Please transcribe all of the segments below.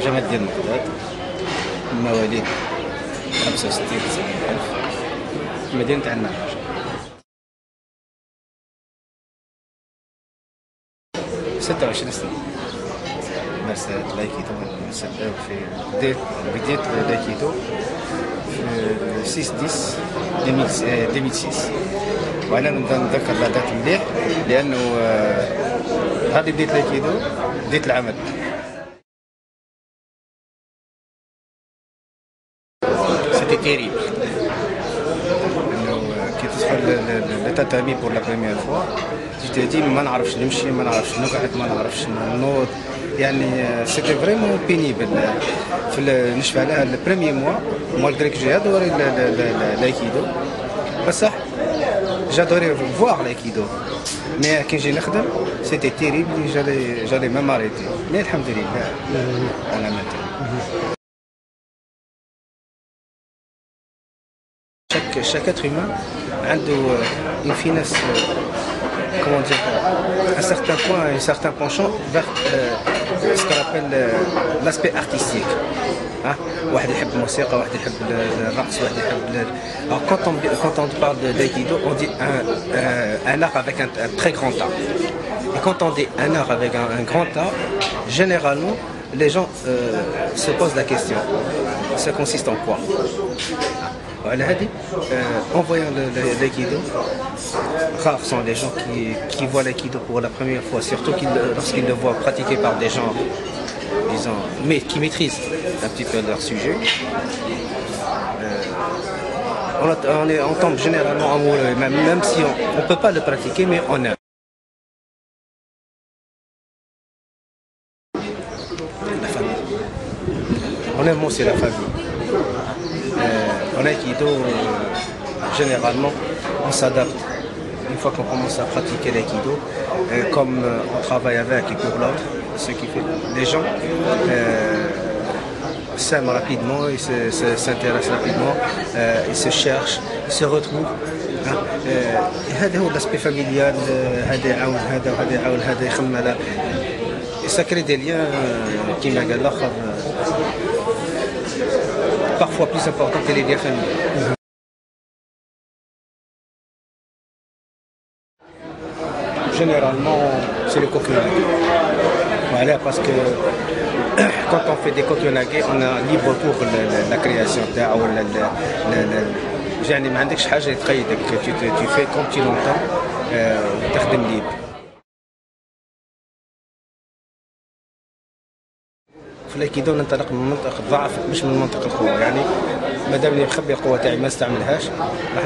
جمال الدين مقداد، مواليد 65 90 ألف، مدينة النعاش. 26 سنة مارست لايكيدو في بديت لايكيدو في 6/10/2006. وأنا نتذكر لا دات مليح لأنه هذه بديت لايكيدو بديت العمل. سيتي تيريبل انه كي تدخل لتاتامي بور لا بروميير فوا تجي ما نعرفش نمشي، ما نعرفش نقعد، ما نعرفش نوض، يعني سيتي فريمون بينيبل. نشفى عليها البريميي موا مالغري كو جي ادوري لايكيدو، بصح جادوري فواغ لايكيدو، مي كي نجي نخدم سيتي تيريبل، جالي ميم اريتي، مي الحمد لله انا مانتن. Chaque être humain a une finesse, comment dire, un certain point, un certain penchant vers ce qu'on appelle l'aspect artistique. واحد يحب الموسيقى، واحد يحب الرقص، واحد يحب. Quand on parle d'aïkido, on dit un art avec un très grand art. Et quand on dit un art avec un grand art, généralement les gens se posent la question, ça consiste en quoi? En voyant l'aïkido, rares sont les gens qui voient l'aïkido pour la première fois, surtout lorsqu'ils le voient pratiqué par des gens, disons, mais qui maîtrisent un petit peu leur sujet. On tombe généralement amoureux, même si on ne peut pas le pratiquer, mais on aime. La famille. On aime aussi la famille. En aïkido, généralement, on s'adapte. Une fois qu'on commence à pratiquer l'aïkido, comme on travaille avec et pour l'autre, ce qui fait les gens s'aiment rapidement, ils s'intéressent rapidement, ils se cherchent, ils se retrouvent. هذا هو l'aspect familial. هذا يعاون هذا وهذا يعاون هذا يخمم على. Ça crée des liens كيما قال الآخر parfois plus important que les liens familiaux. Généralement, c'est le coquillage. Voilà, parce que quand on fait des coquillage, on a libre pour la création. يعني ما عندكش حاجة تقيدك، tu fais comme tu l'entends وتخدم libre. في الايكيدو ننطلق من منطقه الضعف مش من منطقه القوه، يعني مادامني مخبي القوه تاعي ما استعملهاش راح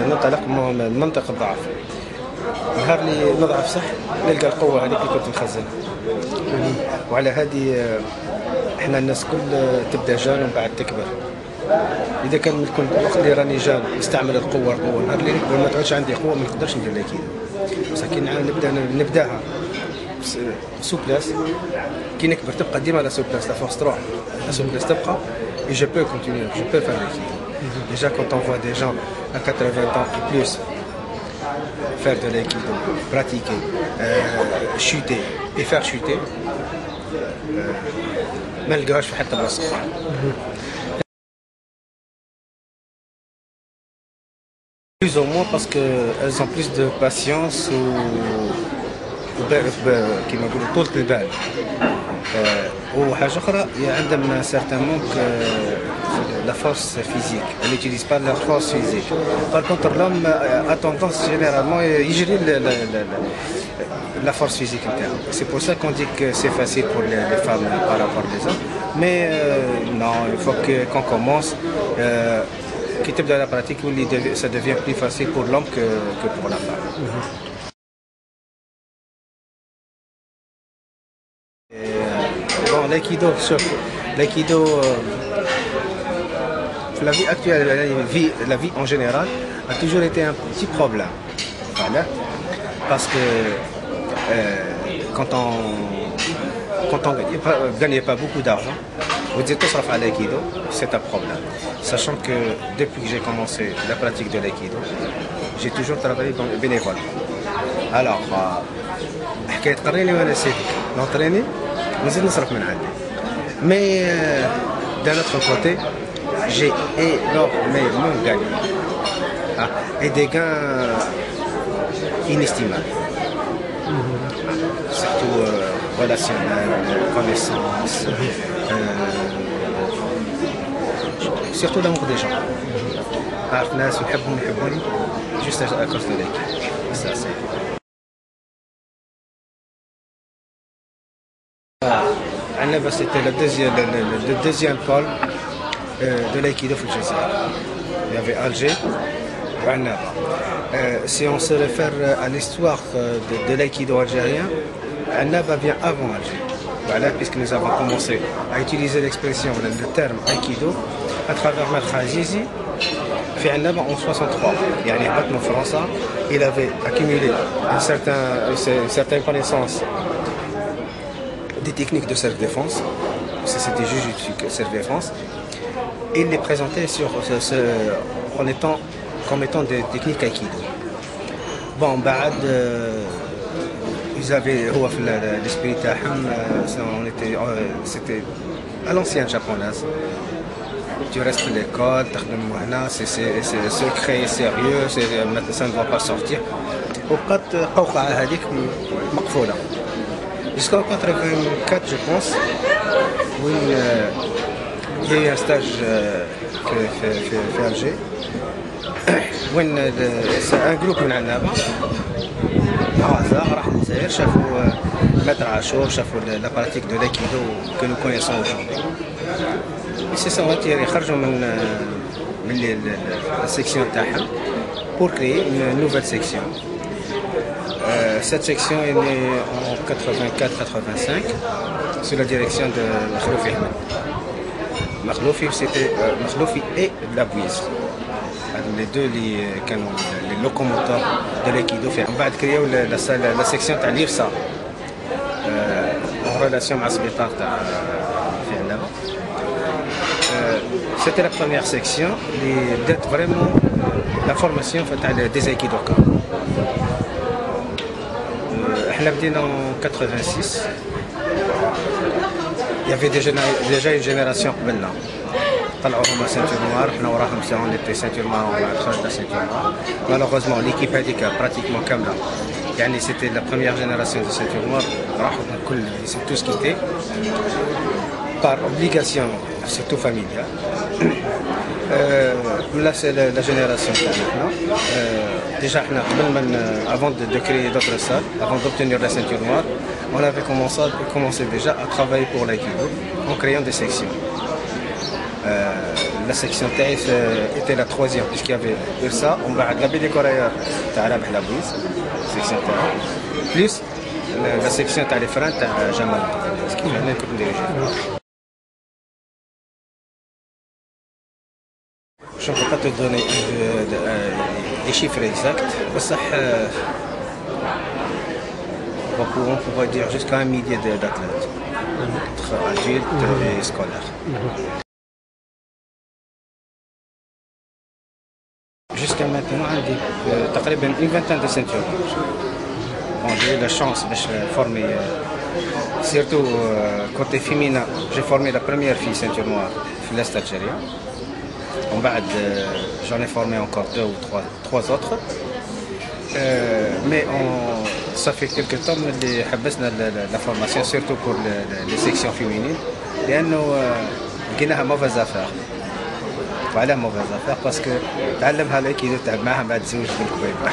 ننطلق من منطقه الضعف. نهار اللي نضعف صح نلقى القوه هذيك اللي كنت نخزنها. وعلى هذه احنا الناس كل تبدا جان ومن بعد تكبر. اذا كان الوقت اللي راني جان نستعمل القوه، نهار اللي نكبر ما تعودش عندي قوه ما نقدرش ندير الايكيدو. بصح كي نبداها سوبلاس، كي نكبر تبقى ديما لا سوبلاس، لا فورس تروح، لا سوبلاس تبقى. Et je peux continuer, je peux faire l'aïkido. Déjà quand on voit des gens à 80 ans et plus faire de l'aïkido, pratiquer, chuter et faire chuter, ما نلقاهاش في حتى بلاصة. Plus ou moins parce qu'elles ont plus de patience ou كيما نقولوا طولة البال. وحاجة أخرى عندهم certain manque la force physique. Elle n'utilise pas leur force physique. Par contre l'homme a tendance généralement يجري la force physique interne. C'est pour ça qu'on dit que c'est facile pour les femmes par rapport aux hommes. Mais non, il faut qu'on commence. Qui تبدأ la pratique, ça devient plus facile pour l'homme que pour la femme. Bon, l'aïkido, la vie actuelle, la vie en général, a toujours été un petit problème. Voilà. Parce que quand on ne gagnait pas beaucoup d'argent, vous dites tout ça à l'aïkido, c'est un problème. Sachant que depuis que j'ai commencé la pratique de l'aïkido, j'ai toujours travaillé bénévolement. Alors, حكاية قريني وانا سيدي نونطريني ونزيد نصرف من عندي. Mais d'un autre côté, j'ai énormément gagné. Ah, et des gains inestimables. Surtout relationnels, connaissances, surtout l'amour des gens. عارف ناس نحبهم يحبوني juste à cause de l'équipe. Ça, c'est... Annaba, c'était le deuxième pôle de l'aïkido au Jazair. Il y avait Alger et Annaba. Si on se réfère à l'histoire de l'aïkido algérien, Annaba vient avant Alger. Voilà, puisque nous avons commencé à utiliser l'expression, le terme aïkido à travers Maître Azizi. في عنابة en 63 يعني هبط من فرنسا. Il avait accumulé une certaine connaissance des techniques de self-défense. C'était Jujutsu self-défense. Il les présentait comme étant des techniques Aikido. Bon, ils avaient l'esprit تاعهم, c'était à l'ancienne japonaise. Tu restes à l'école, c'est secret, sérieux, ça ne va pas sortir. وبقات القوقعة هذيك مقفولة. Jusqu'en 84, je pense, où il y a eu un stage في Alger. C'est un groupe من عنابة. راح للجزائر شافوا ماتر عاشور, شافوا la pratique de l'aïkido que nous connaissons aujourd'hui. C'est ça, ils خرجوا من la section تاعهم pour créer une nouvelle section. Cette section est née en 84-85 sous la direction de Makhloufi Ahmed. Makhloufi et Labouise. Les deux les locomoteurs de l'aïkido. On a créé la section de l'IRSA en relation avec l'hôpital de C'était la première section d'être vraiment la formation des aïkidokas. احنا بدينا en 86. Il y avait déjà une génération قبلنا طلعوا هما ceinture noire, حنا وراهم on était ceinture noire, on خرجنا ceinture noire. Malheureusement l'équipe هذيك pratiquement كامله يعني c'était la première génération de ceinture noire راحوا الكل, ils sont tous quittés par obligation surtout familiale. Là c'est la génération تاعنا. Déjà avant de créer d'autres salles, avant d'obtenir la ceinture noire, on avait commencé déjà à travailler pour l'aïkido en créant des sections. La section TAIF était la troisième puisqu'il y avait ça, on va la BD Coréa Tarab Labouis, section TAIF, plus la section TAIF Jamal, ce qui m'a comme dirigé. Je ne peux pas te donner des chiffres exacts, on pourrait dire jusqu'à 1 millier d'athlètes, entre adultes et scolaires. Jusqu'à maintenant, j'ai une vingtaine de ceintures. Bon, j'ai eu la chance de former, surtout côté féminin, j'ai formé la première fille ceinture noire de l'Est algérien. J'en ai formé encore 2 ou 3 autres. Mais ça fait quelque temps que la formation, surtout pour les sections féminines. لقيناها mauvaise affaire. وعلى mauvaise affaire parce que تعلمها l'aïkido تعب معها بعد تزوج بالكبير.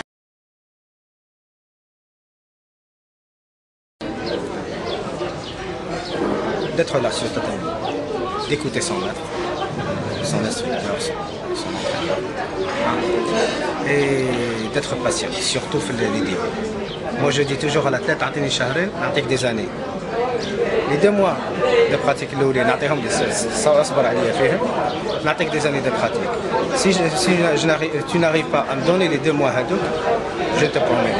D'être là sur totalement, d'écouter son maître, son instructeur, son entraîneur, et d'être patient, surtout les débuts. Moi je dis toujours à l'athlète, أعطيني شهرين نعطيك des années. Les 2 mois de pratique اللي نعطيهم أصبر عليا فيهم نعطيك des années de pratique. Si tu n'arrives pas à me donner les 2 mois هذوك, je te promets.